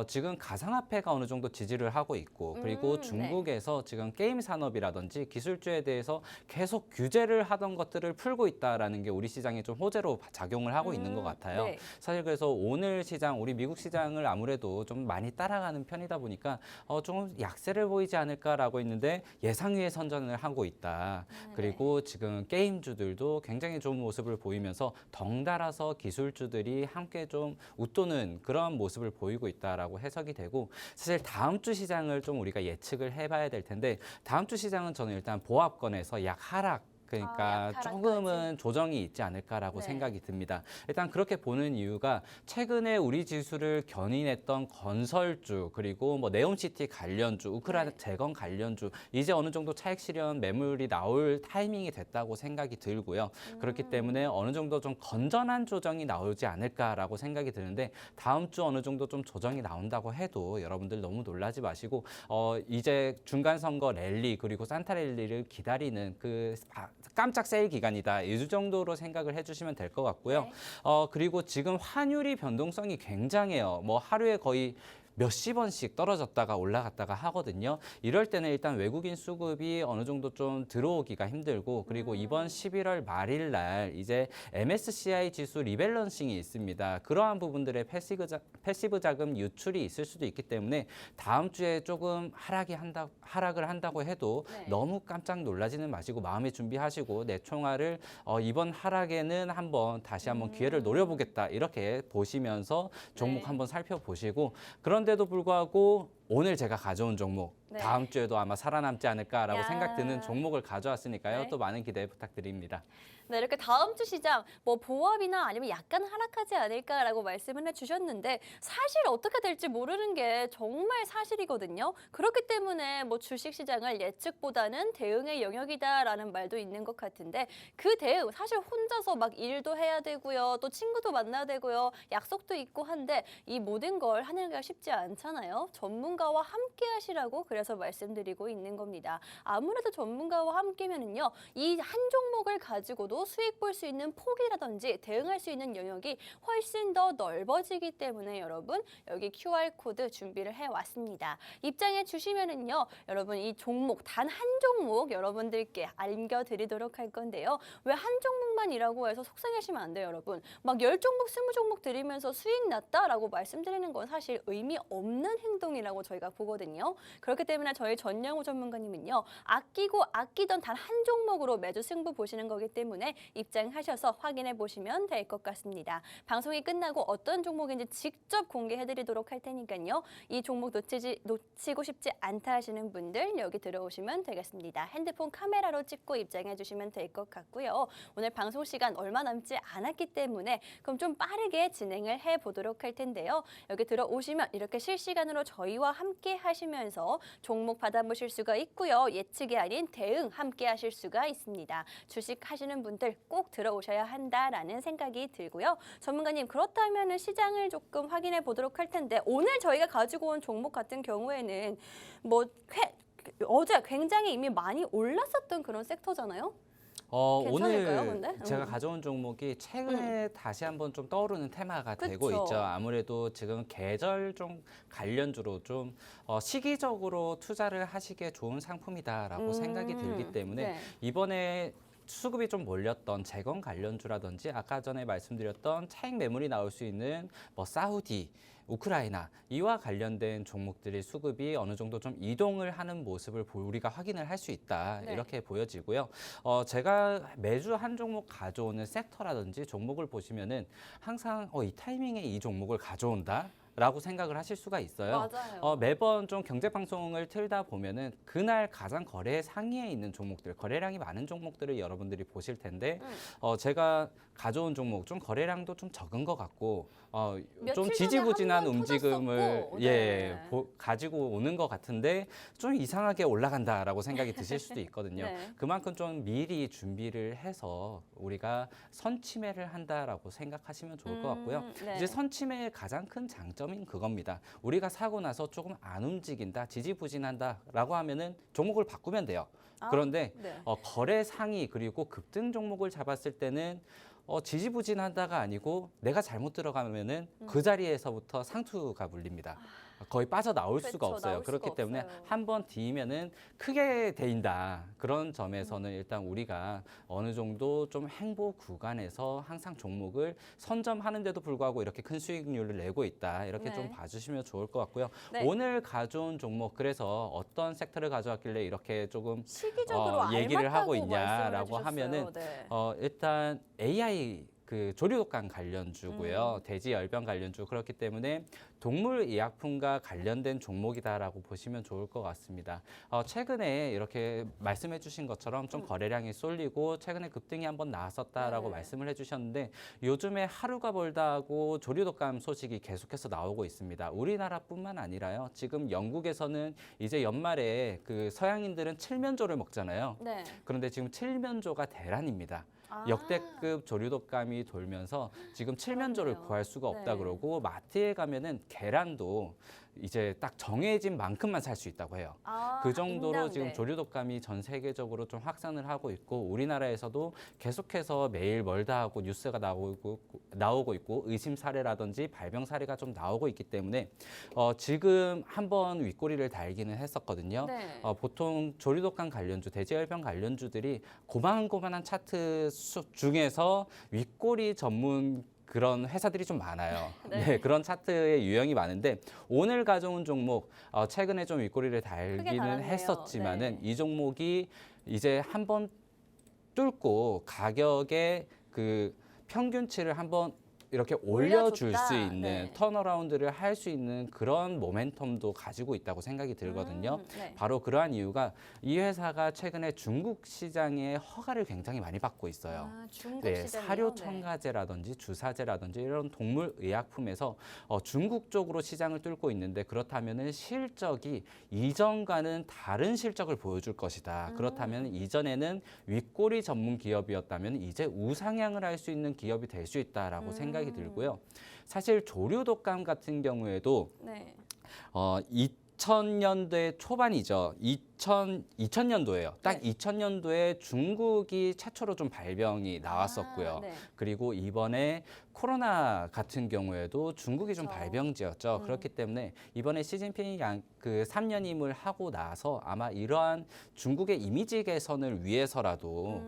지금 가상화폐가 어느 정도 지지를 하고 있고 그리고 중국에서 지금 게임 산업이라든지 기술주에 대해서 계속 규제를 하던 것들을 풀고 있다라는 게 우리 시장에 좀 호재로 작용을 하고 있는 것 같아요. 네. 사실 그래서 오늘 시장 우리 미국 시장을 아무래도 좀 많이 따라가는 편이다 보니까 좀 약세를 보이지 않을까라고 했는데 예상 위의 선전을 하고 있다. 그리고 지금 게임주들도 굉장히 좋은 모습을 보이면서 덩달아서 기술주들이 함께 좀 웃도는 그런 모습을 보이고 있다라고 해석이 되고 사실 다음 주 시장을 좀 우리가 예측을 해봐야 될 텐데 다음 주 시장은 저는 일단 보합권에서 약 하락 그러니까 약 조금은 조정이 있지 않을까라고 네. 생각이 듭니다. 일단 그렇게 보는 이유가 최근에 우리 지수를 견인했던 건설주 그리고 뭐 네옴시티 관련주, 우크라이나 재건 관련주 이제 어느 정도 차익 실현 매물이 나올 타이밍이 됐다고 생각이 들고요. 그렇기 때문에 어느 정도 좀 건전한 조정이 나오지 않을까라고 생각이 드는데 다음 주 어느 정도 좀 조정이 나온다고 해도 여러분들 너무 놀라지 마시고 이제 중간 선거 랠리 그리고 산타 랠리를 기다리는 그 깜짝 세일 기간이다. 이 정도로 생각을 해주시면 될 것 같고요. 네. 그리고 지금 환율이 변동성이 굉장해요. 뭐 하루에 거의 몇십 원씩 떨어졌다가 올라갔다가 하거든요. 이럴 때는 일단 외국인 수급이 어느 정도 좀 들어오기가 힘들고 그리고 이번 11월 말일 날 이제 MSCI 지수 리밸런싱이 있습니다. 그러한 부분들의 패시브 자금 유출이 있을 수도 있기 때문에 다음 주에 조금 하락을 한다고 해도 네. 너무 깜짝 놀라지는 마시고 마음의 준비하시고 내 총알을 이번 하락에는 다시 한번 기회를 노려보겠다 이렇게 보시면서 종목 네. 한번 살펴보시고 그런데도 불구하고 오늘 제가 가져온 종목 네. 다음 주에도 아마 살아남지 않을까라고 야. 생각 드는 종목을 가져왔으니까요. 네. 또 많은 기대 부탁드립니다. 네, 이렇게 다음 주 시장 뭐 보합이나 아니면 약간 하락하지 않을까라고 말씀을 해주셨는데 사실 어떻게 될지 모르는 게 정말 사실이거든요. 그렇기 때문에 뭐 주식 시장을 예측보다는 대응의 영역이다라는 말도 있는 것 같은데 그 대응 사실 혼자서 막 일도 해야 되고요. 또 친구도 만나야 되고요. 약속도 있고 한데 이 모든 걸 하는 게 쉽지 않잖아요. 전문가 전문가와 함께 하시라고 그래서 말씀드리고 있는 겁니다. 아무래도 전문가와 함께면은요, 이 한 종목을 가지고도 수익 볼 수 있는 폭이라든지 대응할 수 있는 영역이 훨씬 더 넓어지기 때문에 여러분 여기 QR코드 준비를 해왔습니다. 입장해 주시면은요, 여러분 이 종목 단 한 종목 여러분들께 알려드리도록 할 건데요. 왜 한 종목만이라고 해서 속상해하시면 안 돼요, 여러분. 막 10종목, 20종목 드리면서 수익 났다라고 말씀드리는 건 사실 의미 없는 행동이라고 저희가 보거든요. 그렇기 때문에 저희 전영우 전문가님은요, 아끼고 아끼던 단 한 종목으로 매주 승부 보시는 거기 때문에 입장하셔서 확인해 보시면 될 것 같습니다. 방송이 끝나고 어떤 종목인지 직접 공개해 드리도록 할 테니까요. 이 종목 놓치고 싶지 않다 하시는 분들 여기 들어오시면 되겠습니다. 핸드폰 카메라로 찍고 입장해 주시면 될 것 같고요. 오늘 방송 시간 얼마 남지 않았기 때문에 그럼 좀 빠르게 진행을 해 보도록 할 텐데요. 여기 들어오시면 이렇게 실시간으로 저희와 함께 하시면서 종목 받아보실 수가 있고요. 예측이 아닌 대응 함께 하실 수가 있습니다. 주식 하시는 분들 꼭 들어오셔야 한다라는 생각이 들고요. 전문가님, 그렇다면 시장을 조금 확인해 보도록 할 텐데 오늘 저희가 가지고 온 종목 같은 경우에는 어제 굉장히 이미 많이 올랐었던 그런 섹터잖아요. 괜찮을까요, 오늘 근데? 제가 가져온 종목이 최근에 다시 한번 좀 떠오르는 테마가 되고 그쵸. 있죠. 아무래도 지금 계절종 관련주로 좀 시기적으로 투자를 하시기에 좋은 상품이다라고 생각이 들기 때문에 네. 이번에 수급이 좀 몰렸던 재건 관련주라든지 아까 전에 말씀드렸던 차익 매물이 나올 수 있는 뭐 사우디, 우크라이나 이와 관련된 종목들의 수급이 어느 정도 좀 이동을 하는 모습을 우리가 확인을 할 수 있다. 네. 이렇게 보여지고요. 제가 매주 한 종목 가져오는 섹터라든지 종목을 보시면은 항상 이 타이밍에 이 종목을 가져온다. 라고 생각을 하실 수가 있어요. 맞아요. 매번 좀 경제 방송을 틀다 보면은 그날 가장 거래 상위에 있는 종목들, 거래량이 많은 종목들을 여러분들이 보실 텐데 제가 가져온 종목 좀 거래량도 좀 적은 것 같고 좀 며칠 전에 지지부진한 한번 움직임을 터졌었고, 네. 가지고 오는 것 같은데 좀 이상하게 올라간다라고 생각이 드실 수도 있거든요. 네. 그만큼 좀 미리 준비를 해서 우리가 선침해를 한다라고 생각하시면 좋을 것 같고요. 네. 이제 선침해의 가장 큰 장점인 그겁니다. 우리가 사고 나서 조금 안 움직인다, 지지부진한다라고 하면은 종목을 바꾸면 돼요. 그런데 네. 거래 상위 그리고 급등 종목을 잡았을 때는 지지부진하다가 아니고 내가 잘못 들어가면은 그 자리에서부터 상투가 물립니다. 거의 빠져나올 수가 그렇죠. 없어요. 나올 그렇기 수가 때문에 없어요. 한 번 뒤면은 크게 데인다. 그런 점에서는 일단 우리가 어느 정도 좀 행보 구간에서 항상 종목을 선점하는데도 불구하고 이렇게 큰 수익률을 내고 있다. 이렇게 네. 좀 봐주시면 좋을 것 같고요. 네. 오늘 가져온 종목 그래서 어떤 섹터를 가져왔길래 이렇게 조금 시기적으로 얘기를 하고 알맞다고 있냐라고 말씀을 하면은 해주셨어요. 네. 일단 AI 조류독감 관련주고요. 돼지 열병 관련주 그렇기 때문에 동물 의약품과 관련된 종목이다라고 보시면 좋을 것 같습니다. 최근에 이렇게 말씀해 주신 것처럼 좀 거래량이 쏠리고 최근에 급등이 한번 나왔었다라고 네. 말씀을 해주셨는데 요즘에 하루가 멀다하고 조류독감 소식이 계속해서 나오고 있습니다. 우리나라뿐만 아니라요. 지금 영국에서는 이제 연말에 서양인들은 칠면조를 먹잖아요. 네. 그런데 지금 칠면조가 대란입니다. 아. 역대급 조류독감이 돌면서 지금 칠면조를 그렇네요. 구할 수가 없다 네. 그러고 마트에 가면은 계란도 이제 딱 정해진 만큼만 살 수 있다고 해요. 그 정도로 인당, 지금 네. 조류독감이 전 세계적으로 좀 확산을 하고 있고 우리나라에서도 계속해서 매일 멀다 하고 뉴스가 나오고 있고 의심 사례라든지 발병 사례가 좀 나오고 있기 때문에 지금 한번 윗꼬리를 달기는 했었거든요. 네. 보통 조류독감 관련주, 돼지열병 관련주들이 고만고만한 차트 중에서 윗꼬리 전문 그런 회사들이 좀 많아요. 네. 네, 그런 차트의 유형이 많은데 오늘 가져온 종목 최근에 좀 윗꼬리를 달기는 달았네요. 했었지만은 네. 이 종목이 이제 한번 뚫고 가격의 평균치를 한번 이렇게 올려줄 올려줬다. 수 있는 네. 턴어라운드를 할 수 있는 그런 모멘텀도 가지고 있다고 생각이 들거든요. 네. 바로 그러한 이유가 이 회사가 최근에 중국 시장의 허가를 굉장히 많이 받고 있어요. 중국 네, 시장이요? 사료 네. 첨가제라든지 주사제라든지 이런 동물 의약품에서 중국 쪽으로 시장을 뚫고 있는데 그렇다면은 실적이 이전과는 다른 실적을 보여줄 것이다. 그렇다면 이전에는 윗꼬리 전문 기업이었다면 이제 우상향을 할 수 있는 기업이 될 수 있다라고 생각이 들고요. 사실 조류독감 같은 경우에도 네. 2000년대 초반이죠. 2000년도예요. 딱 네. 2000년도에 중국이 최초로 좀 발병이 나왔었고요. 네. 그리고 이번에 코로나 같은 경우에도 중국이 좀 그렇죠. 발병지였죠. 그렇기 때문에 이번에 시진핑이 그 3년임을 하고 나서 아마 이러한 중국의 이미지 개선을 위해서라도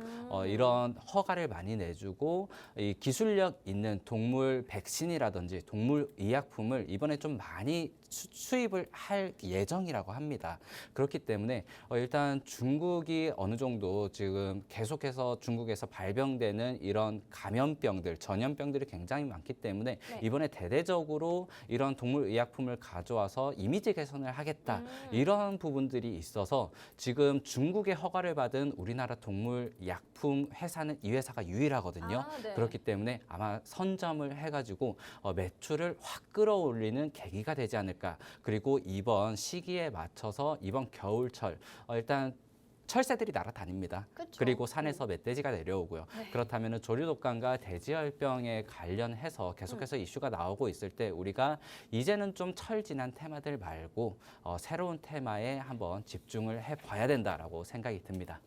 이런 허가를 많이 내주고 이 기술력 있는 동물 백신이라든지 동물 의약품을 이번에 좀 많이 수입을 할 예정이라고 합니다. 그렇기 때문에 일단 중국이 어느 정도 지금 계속해서 중국에서 발병되는 이런 감염병들, 전염병들이 굉장히 많기 때문에 네. 이번에 대대적으로 이런 동물 의약품을 가져와서 이미지 개선을 하겠다. 이런 부분들이 있어서 지금 중국의 허가를 받은 우리나라 동물 약품 회사는 이 회사가 유일하거든요. 아, 네. 그렇기 때문에 아마 선점을 해가지고 매출을 확 끌어올리는 계기가 되지 않을까. 그리고 이번 시기에 맞춰서 이번 겨울철 일단 철새들이 날아다닙니다. 그쵸. 그리고 산에서 멧돼지가 내려오고요. 네. 그렇다면 조류독감과 돼지열병에 관련해서 계속해서 이슈가 나오고 있을 때 우리가 이제는 좀 철지난 테마들 말고 새로운 테마에 한번 집중을 해봐야 된다라고 생각이 듭니다.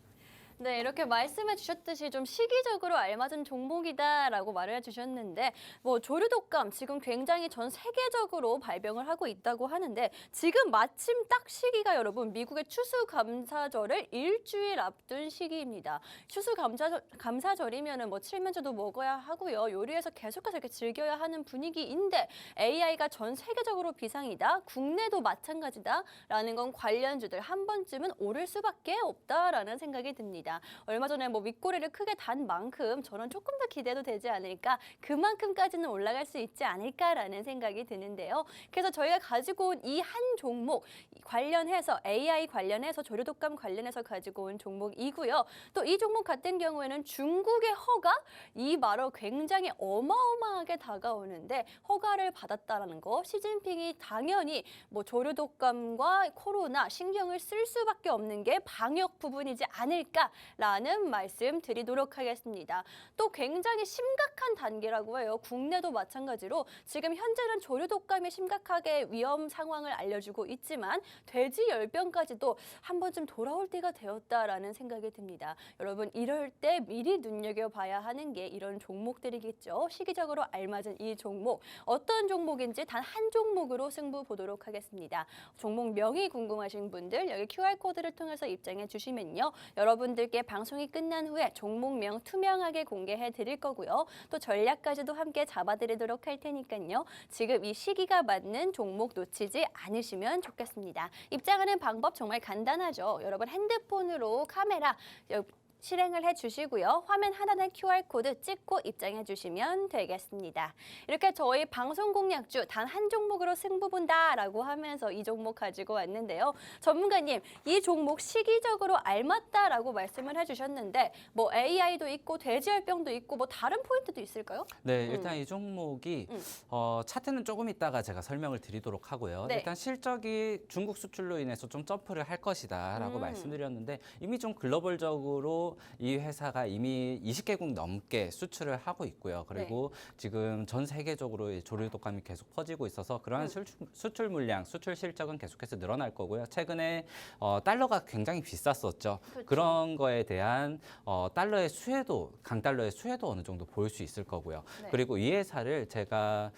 네, 이렇게 말씀해 주셨듯이 좀 시기적으로 알맞은 종목이다라고 말을 해주셨는데 뭐 조류독감 지금 굉장히 전 세계적으로 발병을 하고 있다고 하는데 지금 마침 딱 시기가 여러분 미국의 추수감사절을 일주일 앞둔 시기입니다. 추수감사절이면은 뭐 칠면조도 먹어야 하고요. 요리해서 계속해서 이렇게 즐겨야 하는 분위기인데 AI가 전 세계적으로 비상이다. 국내도 마찬가지다라는 건 관련주들 한 번쯤은 오를 수밖에 없다라는 생각이 듭니다. 얼마 전에 뭐 윗꼬리를 크게 단 만큼 저는 조금 더 기대도 되지 않을까, 그만큼까지는 올라갈 수 있지 않을까라는 생각이 드는데요. 그래서 저희가 가지고 온 이 한 종목 관련해서 AI 관련해서 조류독감 관련해서 가지고 온 종목이고요. 또 이 종목 같은 경우에는 중국의 허가 이 말로 굉장히 어마어마하게 다가오는데 허가를 받았다라는 거 시진핑이 당연히 뭐 조류독감과 코로나 신경을 쓸 수밖에 없는 게 방역 부분이지 않을까. 라는 말씀 드리도록 하겠습니다. 또 굉장히 심각한 단계라고 해요. 국내도 마찬가지로 지금 현재는 조류독감이 심각하게 위험 상황을 알려주고 있지만 돼지열병까지도 한 번쯤 돌아올 때가 되었다라는 생각이 듭니다. 여러분 이럴 때 미리 눈여겨봐야 하는 게 이런 종목들이겠죠. 시기적으로 알맞은 이 종목 어떤 종목인지 단 한 종목으로 승부 보도록 하겠습니다. 종목 명이 궁금하신 분들 여기 QR코드를 통해서 입장해 주시면요. 여러분들께 방송이 끝난 후에 종목명 투명하게 공개해 드릴 거고요. 또 전략까지도 함께 잡아드리도록 할 테니까요. 지금 이 시기가 맞는 종목 놓치지 않으시면 좋겠습니다. 입장하는 방법 정말 간단하죠. 여러분 핸드폰으로 카메라 실행을 해주시고요. 화면 하단에 QR코드 찍고 입장해 주시면 되겠습니다. 이렇게 저희 방송 공략주 단 한 종목으로 승부 본다라고 하면서 이 종목 가지고 왔는데요. 전문가님, 이 종목 시기적으로 알맞다라고 말씀을 해주셨는데 뭐 AI도 있고 돼지열병도 있고 뭐 다른 포인트도 있을까요? 네, 일단 이 종목이 차트는 조금 이따가 제가 설명을 드리도록 하고요. 네. 일단 실적이 중국 수출로 인해서 좀 점프를 할 것이다라고 말씀드렸는데 이미 좀 글로벌적으로 이 회사가 이미 20개국 넘게 수출을 하고 있고요. 그리고 지금 전 세계적으로 이 조류독감이 계속 퍼지고 있어서 그러한 수출 물량, 수출 실적은 계속해서 늘어날 거고요. 최근에 달러가 굉장히 비쌌었죠. 그렇죠. 그런 거에 대한 달러의 수혜도, 강달러의 수혜도 어느 정도 보일 수 있을 거고요. 네. 그리고 이 회사를 제가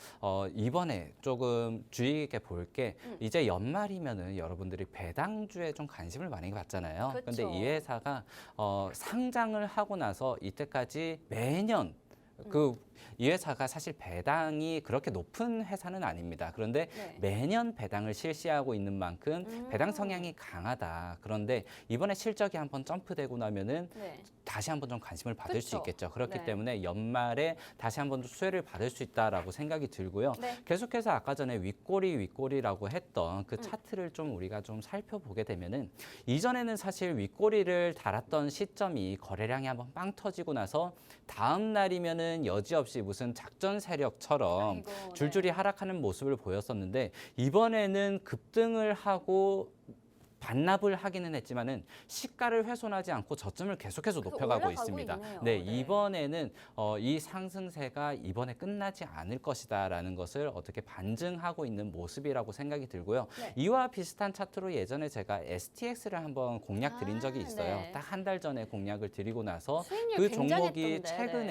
이번에 조금 주의 깊게 볼 게 이제 연말이면은 여러분들이 배당주에 좀 관심을 많이 갖잖아요. 그렇죠. 근데 이 회사가 상장을 하고 나서 이때까지 매년 이 회사가 사실 배당이 그렇게 높은 회사는 아닙니다. 그런데 네. 매년 배당을 실시하고 있는 만큼 배당 성향이 강하다. 그런데 이번에 실적이 한번 점프되고 나면은 네. 다시 한번 좀 관심을 받을 수 그쵸. 있겠죠. 그렇기 네. 때문에 연말에 다시 한번 수혜를 받을 수 있다라고 생각이 들고요. 네. 계속해서 아까 전에 윗꼬리라고 했던 그 차트를 좀 우리가 좀 살펴보게 되면은 이전에는 사실 윗꼬리를 달았던 시점이 거래량이 한번 빵 터지고 나서 다음 날이면은 여지없이 무슨 작전 세력처럼 아이고, 네. 줄줄이 하락하는 모습을 보였었는데 이번에는 급등을 하고 반납을 하기는 했지만은 시가를 훼손하지 않고 저점을 계속해서 높여가고 올라가고 있습니다. 있네요. 네, 네. 이번에는 이 상승세가 이번에 끝나지 않을 것이다라는 것을 어떻게 반증하고 있는 모습이라고 생각이 들고요. 네. 이와 비슷한 차트로 예전에 제가 STX를 한번 공략 드린 적이 있어요. 네. 딱 한 달 전에 공략을 드리고 나서 수익률 그 종목이 굉장했던데, 최근에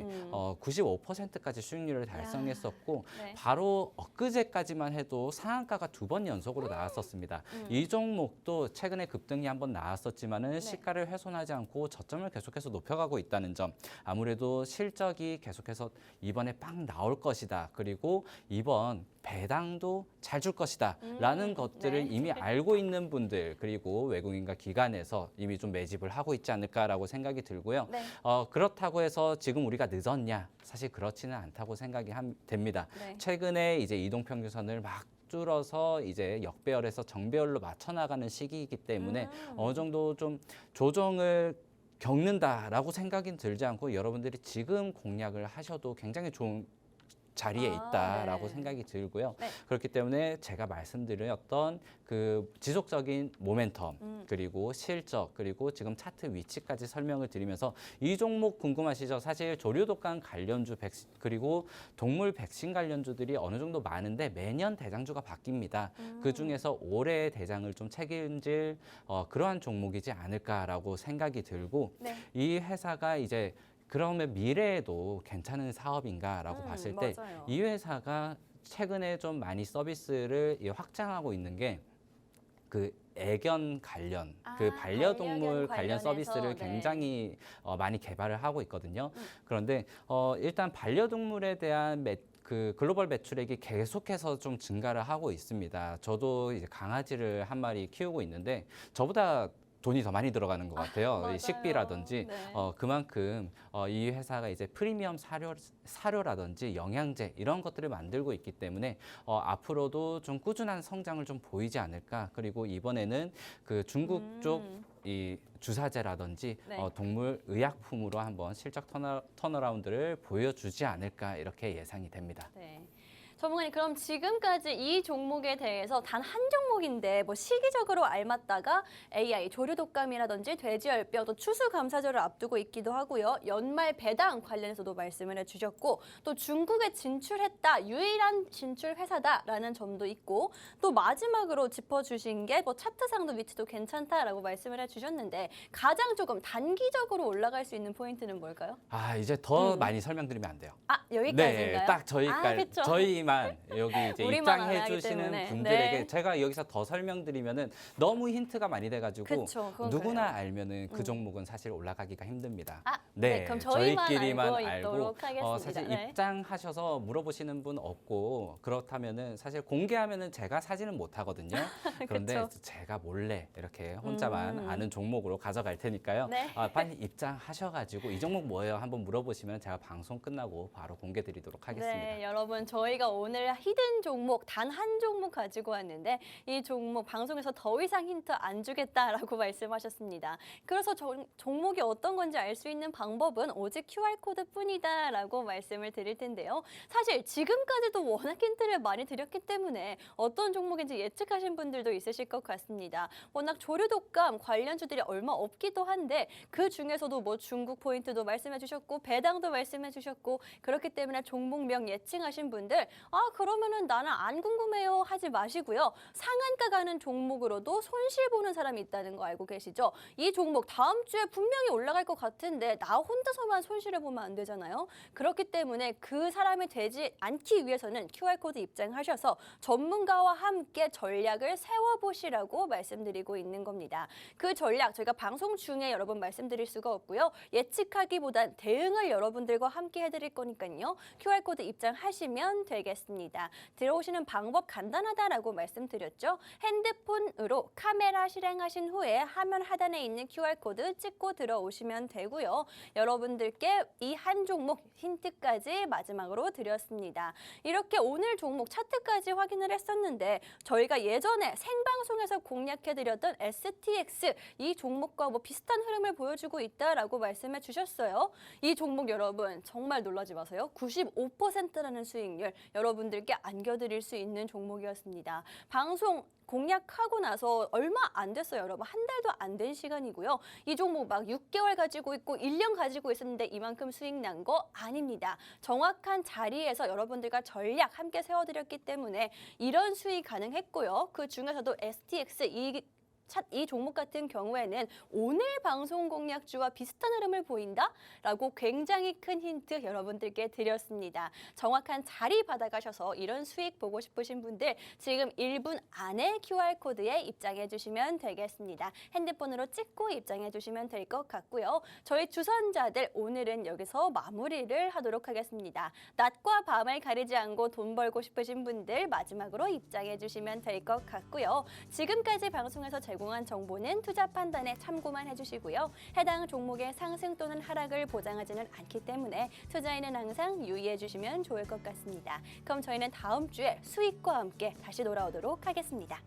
네. 95%까지 수익률을 달성했었고 네. 바로 엊그제까지만 해도 상한가가 2번 연속으로 나왔었습니다. 이 종목도 최근에 급등이 한번 나왔었지만은 시가를 훼손하지 않고 저점을 계속해서 높여가고 있다는 점. 아무래도 실적이 계속해서 이번에 빵 나올 것이다. 그리고 이번 배당도 잘 줄 것이다 라는 것들을 네. 이미 알고 있는 분들 그리고 외국인과 기관에서 이미 좀 매집을 하고 있지 않을까라고 생각이 들고요. 네. 그렇다고 해서 지금 우리가 늦었냐? 사실 그렇지는 않다고 생각이 됩니다. 네. 최근에 이제 이동평균선을 막 뚫어서 이제 역배열에서 정배열로 맞춰 나가는 시기이기 때문에 어느 정도 좀 조정을 겪는다라고 생각이 들지 않고 여러분들이 지금 공략을 하셔도 굉장히 좋은 자리에 있다라고 네. 생각이 들고요. 네. 그렇기 때문에 제가 말씀드렸던 그 지속적인 모멘텀 그리고 실적 그리고 지금 차트 위치까지 설명을 드리면서 이 종목 궁금하시죠? 사실 조류독감 관련주 그리고 동물 백신 관련주들이 어느 정도 많은데 매년 대장주가 바뀝니다. 그 중에서 올해의 대장을 좀 책임질 그러한 종목이지 않을까라고 생각이 들고 네. 이 회사가 이제 그러면 미래에도 괜찮은 사업인가라고 봤을 때 맞아요. 이 회사가 최근에 좀 많이 서비스를 확장하고 있는 게 그 애견 관련, 그 반려동물 반려견 관련 서비스를 관련해서, 네. 굉장히 많이 개발을 하고 있거든요. 그런데 일단 반려동물에 대한 그 글로벌 매출액이 계속해서 좀 증가를 하고 있습니다. 저도 이제 강아지를 한 마리 키우고 있는데 저보다 돈이 더 많이 들어가는 것 같아요. 맞아요. 이 식비라든지 네. 그만큼 이 회사가 이제 프리미엄 사료라든지 영양제 이런 것들을 만들고 있기 때문에 앞으로도 좀 꾸준한 성장을 좀 보이지 않을까. 그리고 이번에는 그 중국 쪽 이 주사제라든지 네. 동물 의약품으로 한번 실적 턴어라운드를 보여주지 않을까 이렇게 예상이 됩니다. 네. 전문가님, 그럼 지금까지 이 종목에 대해서 단 한 종목인데 뭐 시기적으로 알맞다가 AI, 조류독감이라든지 돼지열병, 또 추수감사절을 앞두고 있기도 하고요. 연말 배당 관련해서도 말씀을 해주셨고 또 중국에 진출했다, 유일한 진출 회사다라는 점도 있고 또 마지막으로 짚어주신 게 뭐 차트상도 위치도 괜찮다라고 말씀을 해주셨는데 가장 조금 단기적으로 올라갈 수 있는 포인트는 뭘까요? 이제 더 많이 설명드리면 안 돼요. 여기까지인가요? 네, 딱 저희까지 저희만 여기 이제 우리만 입장해 알아야 하기 주시는 때문에. 분들에게 네. 제가 여기서 더 설명드리면은 너무 힌트가 많이 돼가지고 그쵸, 그건 누구나 그래요. 알면은 그 종목은 사실 올라가기가 힘듭니다. 네, 그럼 저희만 저희끼리만 알고 있도록 하겠습니다. 사실 네. 입장하셔서 물어보시는 분 없고 그렇다면은 사실 공개하면은 제가 사지는 못하거든요. 그런데 그쵸. 제가 몰래 이렇게 혼자만 아는 종목으로 가져갈 테니까요. 네. 빨리 입장하셔가지고 이 종목 뭐예요? 한번 물어보시면 제가 방송 끝나고 바로 공개드리도록 하겠습니다. 네, 여러분 저희가 오늘 히든 종목 단 한 종목 가지고 왔는데 이 종목 방송에서 더 이상 힌트 안 주겠다라고 말씀하셨습니다. 그래서 종목이 어떤 건지 알 수 있는 방법은 오직 QR코드 뿐이다라고 말씀을 드릴 텐데요. 사실 지금까지도 워낙 힌트를 많이 드렸기 때문에 어떤 종목인지 예측하신 분들도 있으실 것 같습니다. 워낙 조류독감 관련주들이 얼마 없기도 한데 그 중에서도 뭐 중국 포인트도 말씀해 주셨고 배당도 말씀해 주셨고 그렇기 때문에 종목명 예측하신 분들 그러면은 나는 안 궁금해요 하지 마시고요. 상한가 가는 종목으로도 손실 보는 사람이 있다는 거 알고 계시죠? 이 종목 다음 주에 분명히 올라갈 것 같은데 나 혼자서만 손실을 보면 안 되잖아요. 그렇기 때문에 그 사람이 되지 않기 위해서는 QR코드 입장하셔서 전문가와 함께 전략을 세워보시라고 말씀드리고 있는 겁니다. 그 전략 저희가 방송 중에 여러분 말씀드릴 수가 없고요. 예측하기보단 대응을 여러분들과 함께 해드릴 거니까요. QR코드 입장하시면 되겠습니다. 들어오시는 방법 간단하다라고 말씀드렸죠. 핸드폰으로 카메라 실행하신 후에 화면 하단에 있는 QR코드 찍고 들어오시면 되고요. 여러분들께 이 한 종목 힌트까지 마지막으로 드렸습니다. 이렇게 오늘 종목 차트까지 확인을 했었는데 저희가 예전에 생방송에서 공략해드렸던 STX 이 종목과 뭐 비슷한 흐름을 보여주고 있다라고 말씀해 주셨어요. 이 종목 여러분 정말 놀라지 마세요. 95%라는 수익률. 여러분 여러분들께 안겨드릴 수 있는 종목이었습니다. 방송 공략하고 나서 얼마 안 됐어요, 여러분. 한 달도 안 된 시간이고요. 이 종목 막 6개월 가지고 있고 1년 가지고 있었는데 이만큼 수익 난 거 아닙니다. 정확한 자리에서 여러분들과 전략 함께 세워드렸기 때문에 이런 수익 가능했고요. 그 중에서도 STX 이 종목 같은 경우에는 오늘 방송 공략주와 비슷한 흐름을 보인다라고 굉장히 큰 힌트 여러분들께 드렸습니다. 정확한 자리 받아가셔서 이런 수익 보고 싶으신 분들 지금 1분 안에 QR코드에 입장해 주시면 되겠습니다. 핸드폰으로 찍고 입장해 주시면 될 것 같고요. 저희 주선자들 오늘은 여기서 마무리를 하도록 하겠습니다. 낮과 밤을 가리지 않고 돈 벌고 싶으신 분들 마지막으로 입장해 주시면 될 것 같고요. 지금까지 방송에서 제공한 정보는 투자 판단에 참고만 해주시고요. 해당 종목의 상승 또는 하락을 보장하지는 않기 때문에 투자에는 항상 유의해 주시면 좋을 것 같습니다. 그럼 저희는 다음 주에 수익과 함께 다시 돌아오도록 하겠습니다.